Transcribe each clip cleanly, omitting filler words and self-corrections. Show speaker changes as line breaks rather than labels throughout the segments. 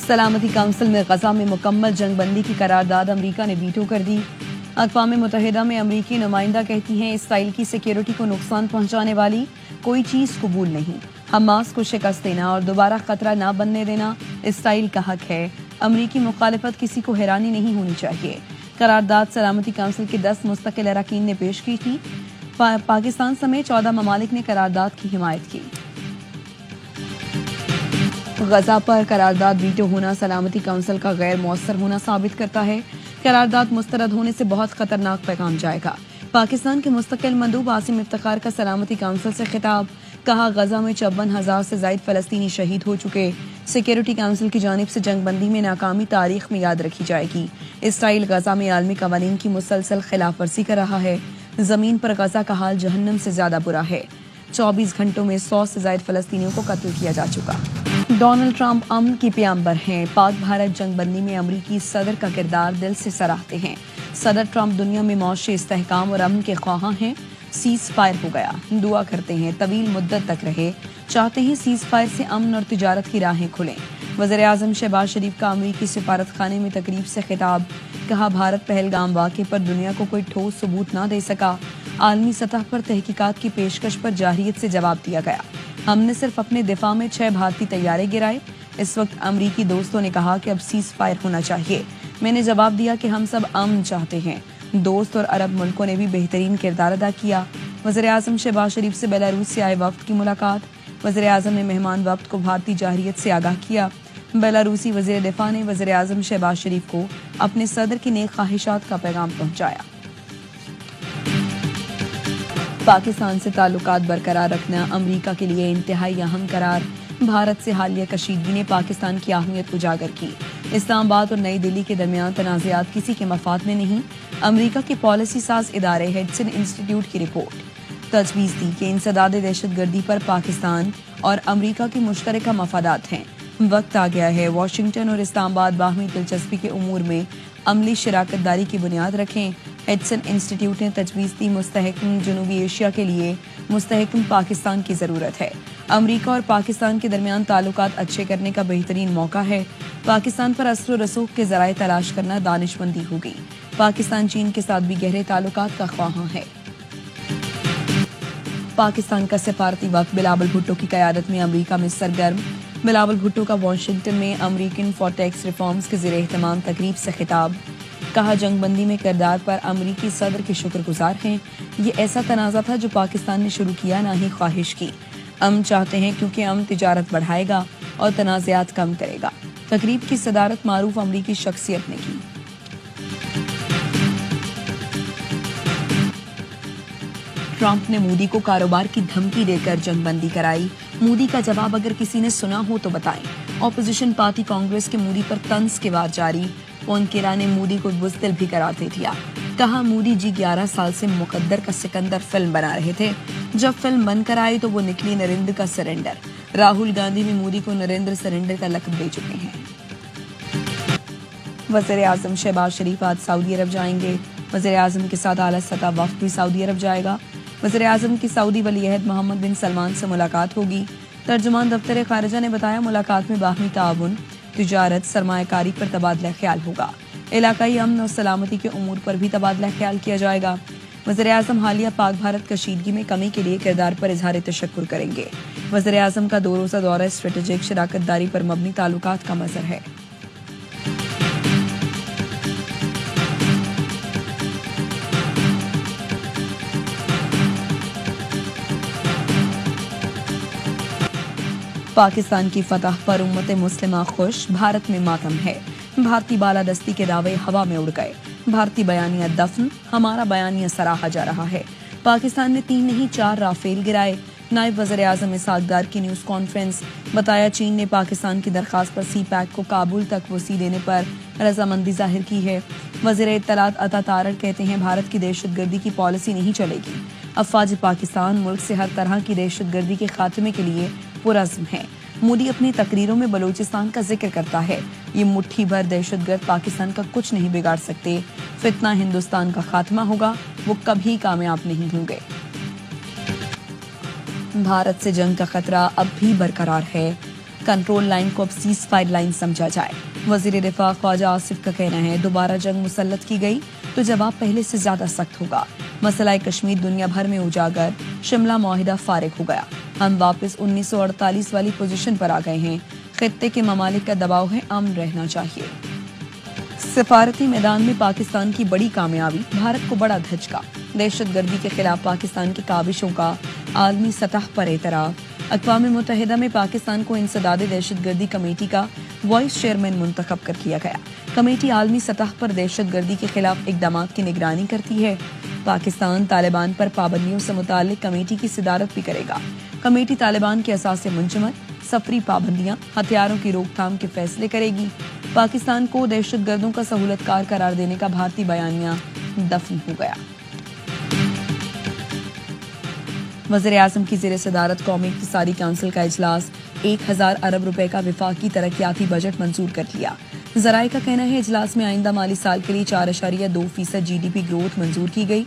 سلامتی کونسل میں غزہ میں مکمل جنگ بندی کی قرارداد امریکہ نے ویٹو کر دی۔ اقوام متحدہ میں امریکی نمائندہ کہتی ہیں اسرائیل کی سیکیورٹی کو نقصان پہنچانے والی کوئی چیز قبول نہیں۔ حماس کو شکست دینا اور دوبارہ خطرہ نہ بننے دینا اسرائیل کا حق ہے۔ امریکی مخالفت کسی کو حیرانی نہیں ہونی چاہیے۔ قرارداد سلامتی کونسل کے 10 مستقل اراکین نے پیش کی تھی۔ پاکستان سمیت 14 ممالک نے قرارداد کی حمایت کی۔ غزہ پر قرارداد ویٹو ہونا سلامتی کونسل کا غیر مؤثر ہونا ثابت کرتا ہے۔ قرارداد مسترد ہونے سے بہت خطرناک پیغام جائے گا۔ پاکستان کے مستقل مندوب عاصم افتخار کا سلامتی کونسل سے خطاب، کہا غزہ میں 54,000 سے زائد فلسطینی شہید ہو چکے۔ سیکیورٹی کونسل کی جانب سے جنگ بندی میں ناکامی تاریخ میں یاد رکھی جائے گی۔ اسرائیل غزہ میں عالمی قوانین کی مسلسل خلاف ورزی کر رہا ہے۔ زمین پر غزہ کا حال جہنم سے زیادہ برا ہے۔ 24 گھنٹوں میں 100 سے زائد فلسطینیوں کو قتل کیا جا چکا۔ ڈونلڈ ٹرمپ امن کی پیامبر ہیں۔ پاک بھارت جنگ بندی میں امریکی صدر کا کردار دل سے سراہتے ہیں۔ صدر ٹرمپ دنیا میں معاشی استحکام اور امن کے خواہاں ہیں۔ سیز فائر ہو گیا، دعا کرتے ہیں طویل مدت تک رہے، چاہتے ہیں سیز فائر سے امن اور تجارت کی راہیں کھلیں۔ وزیر اعظم شہباز شریف کا امریکی سفارت خانے میں تقریب سے خطاب، کہا بھارت پہلگام واقعے پر دنیا کو کوئی ٹھوس ثبوت نہ دے سکا۔ عالمی سطح پر تحقیقات کی پیشکش پر جارحیت سے جواب دیا گیا۔ ہم نے صرف اپنے دفاع میں 6 بھارتی طیارے گرائے۔ اس وقت امریکی دوستوں نے کہا کہ اب سیز فائر ہونا چاہیے۔ میں نے جواب دیا کہ ہم سب امن چاہتے ہیں۔ دوست اور عرب ملکوں نے بھی بہترین کردار ادا کیا۔ وزیر اعظم شہباز شریف سے بیلاروس سے آئے وفد کی ملاقات، وزیر اعظم نے مہمان وفد کو بھارتی جارحیت سے آگاہ کیا۔ بیلاروسی وزیر دفاع نے وزیر اعظم شہباز شریف کو اپنے صدر کی نیک خواہشات کا پیغام پہنچایا۔ پاکستان سے تعلقات برقرار رکھنا امریکہ کے لیے انتہائی اہم قرار، بھارت سے حالیہ کشیدگی نے پاکستان کی اہمیت اجاگر کی۔ اسلام آباد اور نئی دہلی کے درمیان تنازعات کسی کے مفاد میں نہیں، امریکہ کے پالیسی ساز ادارے ہیڈسن انسٹی ٹیوٹ کی رپورٹ تجویز دی کہ انسداد دہشت گردی پر پاکستان اور امریکہ کے مشترکہ مفادات ہیں۔ وقت آ گیا ہے واشنگٹن اور اسلام آباد باہمی دلچسپی کے امور میں عملی شراکت داری کی بنیاد رکھیں۔ ہیڈسن انسٹی ٹیوٹ نے تجویز دی مستحکم جنوبی ایشیا کے لیے مستحکم پاکستان کی ضرورت ہے۔ امریکہ اور پاکستان کے درمیان تعلقات اچھے کرنے کا بہترین موقع ہے۔ پاکستان پر اثر و رسوخ کے ذرائع تلاش کرنا دانش مندی ہوگی۔ پاکستان چین کے ساتھ بھی گہرے تعلقات کا خواہاں ہے۔ پاکستان کا سفارتی وفد بلاول بھٹو کی قیادت میں امریکہ میں سرگرم، بلاول بھٹو کا واشنگٹن میں امریکن فار ٹیکس ریفارمز کے زیر اہتمام تقریب سے خطاب، کہا جنگ بندی میں کردار پر امریکی صدر کے شکر گزار ہیں۔ یہ ایسا تنازع تھا جو پاکستان نے شروع کیا، نہ ہی خواہش کی۔ امن چاہتے ہیں کیونکہ امن تجارت بڑھائے گا اور تنازعات کم کرے گا۔ تقریب کی صدارت معروف امریکی شخصیت نے کی۔ ٹرمپ نے مودی کو کاروبار کی دھمکی دے کر جنگ بندی کرائی، مودی کا جواب اگر کسی نے سنا ہو تو بتائیں۔ اپوزیشن پارٹی کانگریس کے مودی پر طنز کے وار جاری، پونکیرا نے مودی کو بزدل بھی قرار دے دیا، کہا مودی جی 11 سال سے مقدر کا سکندر فلم بنا رہے تھے، جب فلم بن کر آئی تو وہ نکلی نریندر کا سرنڈر۔ راہل گاندھی بھی مودی کو نریندر سرنڈر کا لقب دے چکے ہیں۔ وزیر اعظم شہباز شریف آج سعودی عرب جائیں گے۔ وزیر اعظم کے ساتھ اعلیٰ سطح وفد بھی سعودی عرب جائے گا۔ وزیر اعظم کی سعودی ولی عہد محمد بن سلمان سے ملاقات ہوگی۔ ترجمان دفتر خارجہ نے بتایا ملاقات میں باہمی تعاون، تجارت، سرمایہ کاری پر تبادلہ خیال ہوگا۔ علاقائی امن اور سلامتی کے امور پر بھی تبادلہ خیال کیا جائے گا۔ وزیر اعظم حالیہ پاک بھارت کشیدگی میں کمی کے لیے کردار پر اظہار تشکر کریں گے۔ وزیر اعظم کا 2 روزہ دورہ اسٹریٹجک شراکت داری پر مبنی تعلقات کا مظہر ہے۔ پاکستان کی فتح پر امت مسلمہ خوش، بھارت میں ماتم ہے۔ بھارتی بالادستی کے دعوے ہوا میں اڑ گئے۔ بھارتی بیانیہ دفن، ہمارا بیانیہ سراہا جا رہا ہے۔ پاکستان نے 3 نہیں 4 رافیل گرائے۔ نائب وزیر اعظم اسحاق ڈار کی نیوز کانفرنس، بتایا چین نے پاکستان کی درخواست پر سی پیک کو کابل تک وسیع دینے پر رضامندی ظاہر کی ہے۔ وزیر اطلاعات عطا تارڑ کہتے ہیں بھارت کی دہشت گردی کی پالیسی نہیں چلے گی۔ افواج پاکستان ملک سے ہر طرح کی دہشت گردی کے خاتمے کے لیے پرعزم ہے۔ مودی اپنی تقریروں میں بلوچستان کا ذکر کرتا ہے۔ یہ مٹھی بھر دہشت گرد پاکستان کا کچھ نہیں بگاڑ سکتے۔ فتنہ ہندوستان کا خاتمہ ہوگا، وہ کبھی کامیاب نہیں ہوں گے۔ بھارت سے جنگ کا خطرہ اب بھی برقرار ہے۔ कंट्रोल लाइन को अब सीज फायर लाइन समझा जाए। वजीर दिफा ख्वाजा आसिफ का कहना है दोबारा जंग मुसल्लत की गई तो जवाब पहले से ज्यादा सख्त होगा। मसला कश्मीर दुनिया भर में उजागर, शिमला मुआहिदा फारिग हो गया, हम वापस 1948 वाली पोजीशन पर आ गए हैं। खित्ते के ममालिक का दबाव है, अमन रहना चाहिए। सिफारती मैदान में पाकिस्तान की बड़ी कामयाबी, भारत को बड़ा धचका। दहशतगर्दी के खिलाफ पाकिस्तान की काविशों का आलमी सतह पर एतराफ। अक़वाम मुत्तहिदा में पाकिस्तान को इंसदाद दहशतगर्दी कमेटी का वाइस चेयरमैन मुंतखब कर किया गया। कमेटी आलमी सतह पर दहशतगर्दी के खिलाफ इक़दामात की निगरानी करती है। पाकिस्तान तालिबान पर पाबंदियों से मुताल्लिक कमेटी की सदारत भी करेगा। कमेटी तालिबान के असासे मुंजमद, सफरी पाबंदियां, हथियारों की रोकथाम के फैसले करेगी। पाकिस्तान को दहशतगर्दों का सहूलतकार करार देने का भारतीय बयानिया दफन हो गया। वज़ीर-ए-आज़म की ज़ेर सदारत कौमी इक़्तिसादी काउंसिल का इजलास 1000 अरब रुपए का विफाकी तरक्याती बजट मंजूर कर लिया। ज़राए का कहना है इजलास में आइंदा माली साल के लिए 4.2% GDP ग्रोथ मंजूर की गई।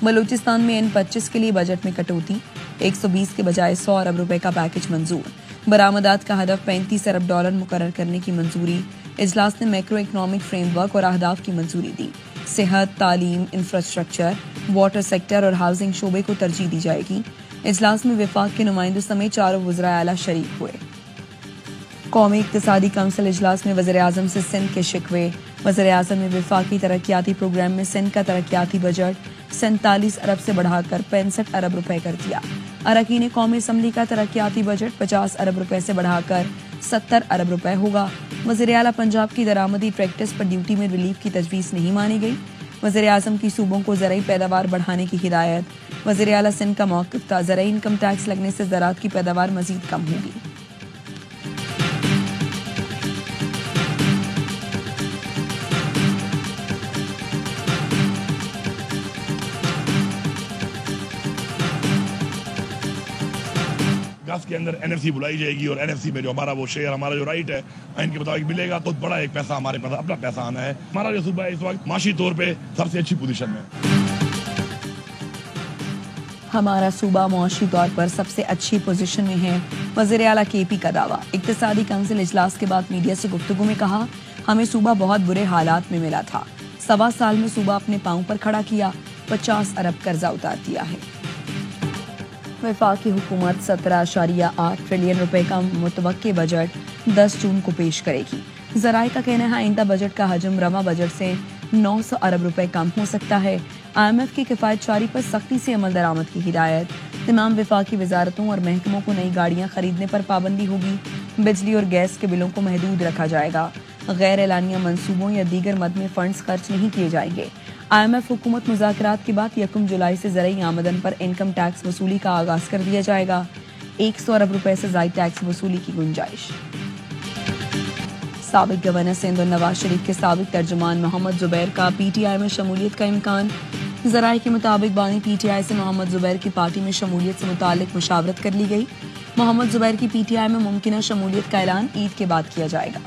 बलूचिस्तान में N25 के लिए बजट में कटौती, 120 के बजाय 100 अरब रुपए का पैकेज मंजूर। बरामदात का हदफ $35 अरब मुकर्रर करने की मंजूरी। इजलास ने मैक्रो इकनॉमिक फ्रेमवर्क और अहदाफ की मंजूरी दी। सेहत, तालीम, इंफ्रास्ट्रक्चर, वाटर सेक्टर और हाउसिंग शोबे को तरजीह दी जाएगी। इजलास में वफाक के नुमाइंदों समेत 4 वज़राए आला शरीक हुए। कौमी इक़्तिसादी काउंसिल इजलास में वज़ीर-ए-आज़म से सिंध के शिकवे। वज़ीर-ए-आज़म ने वफाकी तरक्याती प्रोग्राम में सिंध का तरक्याती बजट 47 अरब से बढ़ाकर 65 अरब रुपए कर दिया। अरकान कौमी असम्बली का तरक्याती बजट 50 अरब रुपए से बढ़ाकर 70 अरब रुपए होगा। वज़ीर आला पंजाब की दरामदी प्रैक्टिस पर ड्यूटी में रिलीफ की तजवीज़ नहीं मानी गई। वज़ीर-ए-आज़म की सूबों को ज़राई पैदावार बढ़ाने की हिदायत। वज़ीर आला सिंध का मौक़िफ़ था ज़राई इनकम टैक्स लगने से ज़राअत की पैदावार मज़ीद कम होगी।
गस के अंदर NFC बुलाई जाएगी और NFC में जो हमारा वो शेयर, हमारा जो राइट है आइन के मुताबिक मिलेगा, तो बड़ा एक पैसा हमारे पास अपना पैसा आना है। हमारा जो सूबा है इस वक्त माशी तौर पे सबसे अच्छी पोजीशन में।
हमारा सूबा मुआशी तौर पर सबसे अच्छी पोजीशन में है, वज़ीर आला KP का दावा। इक़्तिसादी काउंसिल इजलास के बाद मीडिया से गुफ्तगू में कहा, हमें सूबा बहुत बुरे हालात में मिला था। 1.25 साल में सूबा अपने पांव पर खड़ा किया, 50 अरब कर्जा उतार दिया है। वफाकी हुकूमत 17.8 ट्रिलियन रुपए का मुतवक्के बजट 10 जून को पेश करेगी। ज़राए का कहना है आइंदा बजट का हजम रवा बजट से 900 अरब रुपए कम हो सकता है। IMF की किफ़ायत जारी पर सख्ती से अमल दरामद की हिदायत। तमाम वफाकी वजारतों और महकमों को नई गाड़ियाँ खरीदने पर पाबंदी होगी। बिजली और गैस के बिलों को महदूद रखा जाएगा। गैर एलानिया मंसूबों या दीगर मद में फंड्स खर्च नहीं किए जाएंगे। IMF हुकूमत मुज़ाकरात के बाद 1 जुलाई से ज़राई आमदन पर इनकम टैक्स वसूली का आगाज कर दिया जाएगा। 100 अरब रुपए से ज़ायद टैक्स वसूली की गुंजाइश। साबिक गवर्नर सिंध और नवाज शरीफ के साबिक तर्जुमान मोहम्मद जुबैर का PTI में शमूलियत का इम्कान। ज़राए के मुताबिक बानी PTI से मोहम्मद जुबैर की पार्टी में शमूलियत से मुतालिक मुशावरत कर ली गई। मोहम्मद जुबैर की PTI में मुमकिन शमूलियत का ऐलान ईद के बाद किया जाएगा।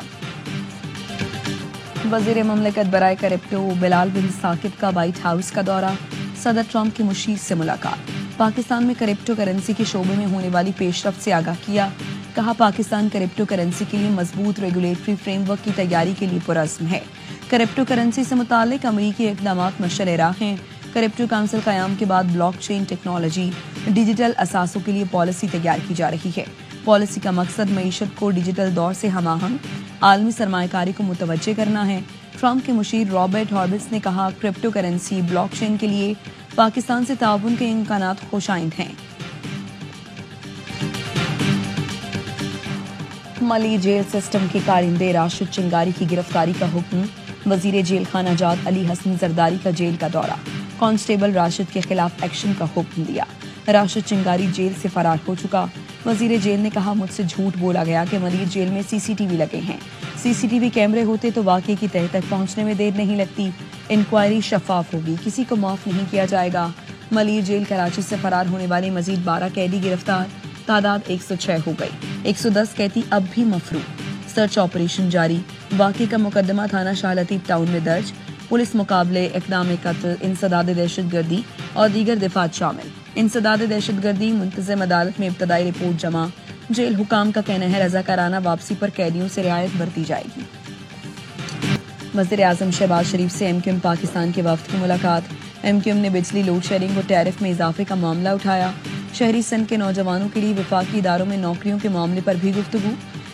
वज़ीर ममलकत बराए क्रिप्टो बिलाल बिन साकिब का व्हाइट हाउस का दौरा। सदर ट्रंप की मुशीर से मुलाकात। पाकिस्तान में क्रिप्टो करेंसी के शोबे में होने वाली पेशरफ्त से आगाह किया। कहा पाकिस्तान क्रिप्टो करेंसी के लिए मजबूत रेगुलेटरी फ्रेमवर्क की तैयारी के लिए पुरज़्म है। क्रिप्टो करेंसी से मुतालिक अमरीकी इक़दामात मशअल राह हैं। क्रिप्टो काउंसिल क़याम के बाद ब्लॉकचेन टेक्नोलॉजी डिजिटल असासों के लिए पॉलिसी तैयार की जा रही है। पॉलिसी का मकसद मईशत को डिजिटल दौर से हमाहंग आलमी सरमायाकारी को मुतवज्जे करना है। ट्रंप के मुशीर रॉबर्ट हॉर्बिस ने कहा क्रिप्टो करेंसी ब्लॉकचेन के लिए पाकिस्तान से ताउन के इम्कानात खुशाइंद हैं। मली जेल सिस्टम के कारिंदे राशिद चिंगारी की गिरफ्तारी का हुक्म। वजीर जेल खाना जात अली हसन जरदारी का जेल का दौरा। कांस्टेबल राशिद के खिलाफ एक्शन का हुक्म दिया। राशिद चिंगारी जेल से फरार हो चुका। वजीर जेल ने कहा मुझसे झूठ बोला गया कि मलिर जेल में CCTV लगे हैं। CCTV कैमरे होते तो वाकये की तह तक पहुंचने में देर नहीं लगती। इंक्वायरी शफाफ होगी, किसी को माफ नहीं किया जाएगा। मलिर जेल कराची से फरार होने वाले मजीद 12 कैदी गिरफ्तार। तादाद 106 हो गई। 110 कैदी अब भी मफरू। सर्च ऑपरेशन जारी। वाकये का मुकदमा थाना शाह लतीफ टाउन में दर्ज। पुलिस मुकाबले इक़दाम कत्ल, इंसदाद दहशतगर्दी और दीगर दिफात शामिल। इंसदाद दहशतगर्दी मुंतज़िम अदालत में इब्तदाई रिपोर्ट जमा। जेल हुकाम का कहना है रजाकाराना वापसी पर कैदियों से रियायत बरती जाएगी। वज़ीर-ए-आज़म शहबाज शरीफ से एमक्यूएम पाकिस्तान के वफ्द की मुलाकात। एमक्यूएम ने बिजली लोड शेडिंग और टैरिफ में इजाफे का मामला उठाया। शहरी सिंध के नौजवानों के लिए वफाकी इदारों में नौकरियों के मामले पर भी गुफ्तगू।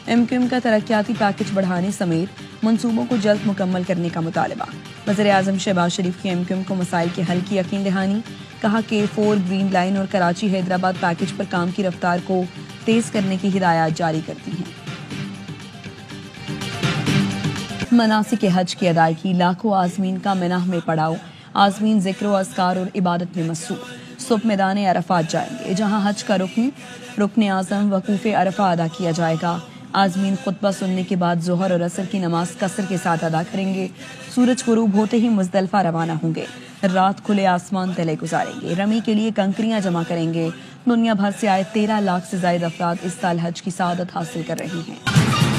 एमक्यूएम का तरक्याती पैकेज बढ़ाने समेत मंसूबों को जल्द मुकम्मल करने का मुतालबा। वज़ीर-ए-आज़म शहबाज शरीफ की एमक्यूएम को मसाइल के हल की यकीन दहानी। कहा कि 4 ग्रीन लाइन और कराची हैदराबाद पैकेज पर काम की रफ्तार को तेज करने की हिदायत जारी करती हैं। मनासिक हज की अदायगी, लाखों आज़मीन का मिनाह में पड़ाव। आज़मीन ज़िक्र व अज़कार और इबादत में मसरूफ़। सुबह मैदान अरफात जाएंगे, जहां हज का रुकन आज़म वकूफ़ अरफा अदा किया जाएगा। आज़मीन खुतबा सुनने के बाद ज़ोहर और असर की नमाज कसर के साथ अदा करेंगे। सूरज गुरूब होते ही मुज़दलिफ़ा रवाना होंगे। रात खुले आसमान तले गुजारेंगे। रमी के लिए कंकरियां जमा करेंगे। दुनिया भर से आए 13 लाख से ज़ायद अफराद इस साल हज की सआदत हासिल कर रहे हैं।